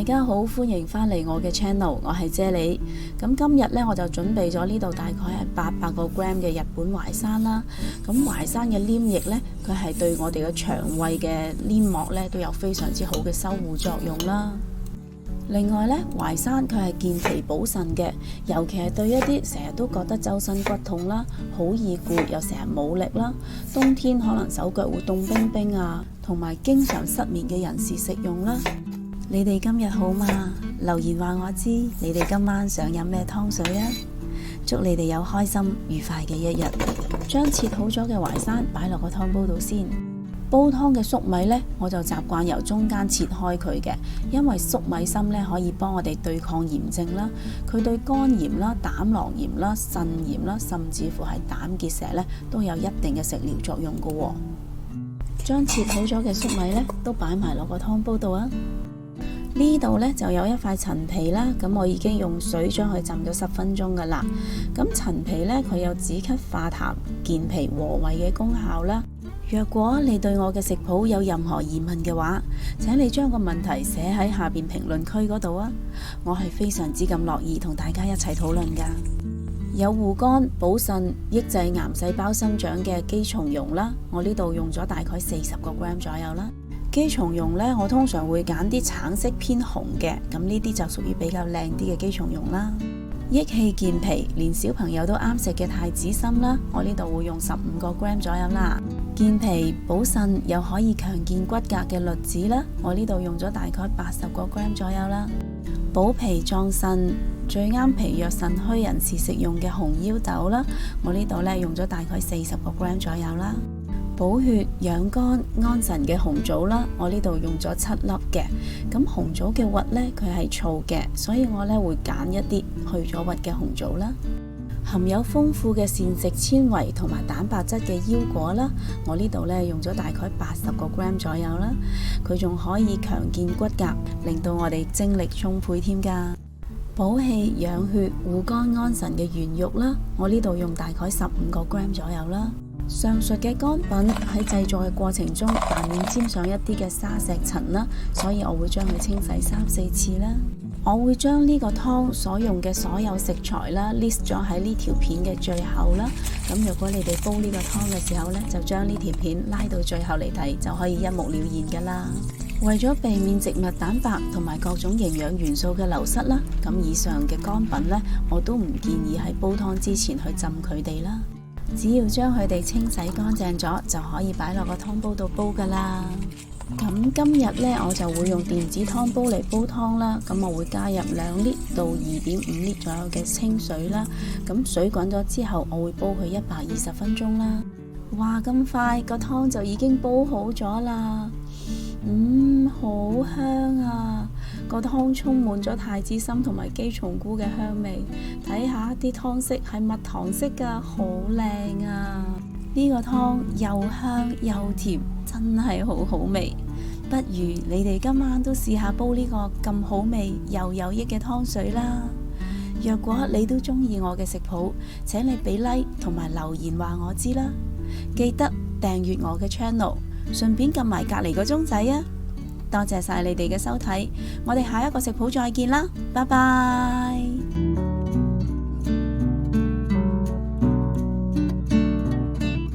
大家好，歡迎返嚟我嘅 channel， 我係啫喱。咁今日呢，我就準備咗呢度大概係800個 gram 嘅日本淮山啦。咁淮山嘅黏液呢，佢係對我哋嘅腸胃嘅黏膜呢都有非常之好嘅修護作用啦。另外呢，淮山佢係健脾補腎嘅，尤其係對一啲成日都覺得周身骨痛啦，好易攰又成日冇力啦，冬天可能手腳會凍冰冰啊，同埋經常失眠嘅人士食用啦。你哋今日好嗎？留言話我知，你哋今晚想飲咩湯水啊？祝你哋有開心愉快嘅一日。將切好咗嘅淮山擺落個湯煲度先。煲湯嘅粟米呢，我就習慣由中間切開佢嘅，因為粟米芯呢可以幫我哋對抗炎症啦，佢對肝炎啦、膽囊炎啦、腎炎啦，甚至乎係膽結石呢都有一定嘅食療作用㗎喎。將切好咗嘅粟米呢都擺埋落個湯煲度啊。呢度呢就有一塊陳皮啦，咁我已經用水將佢浸咗10分鐘噶啦。咁陳皮呢，佢有止咳化痰、健脾和胃嘅功效啦。若果你對我嘅食譜有任何疑問嘅話，請你將個問題寫喺下邊評論區嗰度啊，我係非常之咁樂意同大家一齊討論噶。有護肝、補腎、抑制癌細胞生長嘅姬松茸啦，我呢度用咗大概40個 gram 左右啦。姬松茸呢，我通常會揀啲橙色偏紅嘅，咁呢啲就屬於比較靚啲嘅姬松茸啦。益氣健脾，連小朋友都啱食嘅太子參啦，我呢度會用15個 gram 左右啦。健脾補腎又可以強健骨骼嘅栗子啦，我呢度用咗大概80個 gram 左右啦。補脾壯腎，最啱脾弱腎虛人士食用嘅紅腰豆啦，我呢度呢用咗大概40個 gram 左右啦。補血養肝安神嘅紅棗啦，我呢度用咗7粒嘅。咁紅棗嘅核呢，佢係燥嘅，所以我呢會揀一啲去咗核嘅紅棗啦。含有豐富嘅膳食纖維同埋蛋白質嘅腰果啦，我呢度呢用咗大概80個 gram 左右啦。佢仲可以強健骨骼，令到我哋精力充沛添噶。補氣養血護肝安神嘅圓肉啦，我呢度用大概15個 gram 左右啦。上述嘅乾品喺製作嘅過程中難免沾上一啲嘅沙石塵啦，所以我會將佢清洗3-4次啦。我會將呢個湯所用嘅所有食材啦 list 咗喺呢條片嘅最後啦。咁如果你哋煲呢個湯嘅時候呢，就將呢條片拉到最後嚟睇，就可以一目了然噶啦。為咗避免植物蛋白同埋各種營養元素嘅流失啦，咁以上嘅乾品呢，我都唔建議喺煲湯之前去浸佢哋啦。只要將佢哋清洗乾淨咗，就可以擺落個湯煲度煲噶啦。咁今日呢，我就會用電子湯煲嚟煲湯啦。咁我會加入2 lit 到2.5 lit 左右嘅清水啦。咁水滾咗之後，我會煲佢120分鐘啦。哇，咁快個湯就已經煲好咗啦！好香啊！個湯充滿咗太子參同埋姬松菇嘅香味，睇下啲湯色係蜜糖色噶，好靚啊！呢個湯又香又甜，真係好好味。不如你哋今晚都試下煲呢個咁好味又有益嘅湯水啦。若果你都中意我嘅食譜，請你俾 like 同埋留言話我知啦。記得訂閱我嘅 channel， 順便撳埋隔籬個鐘仔啊！多謝晒你哋嘅收睇，我哋下一個食譜再見啦，拜拜。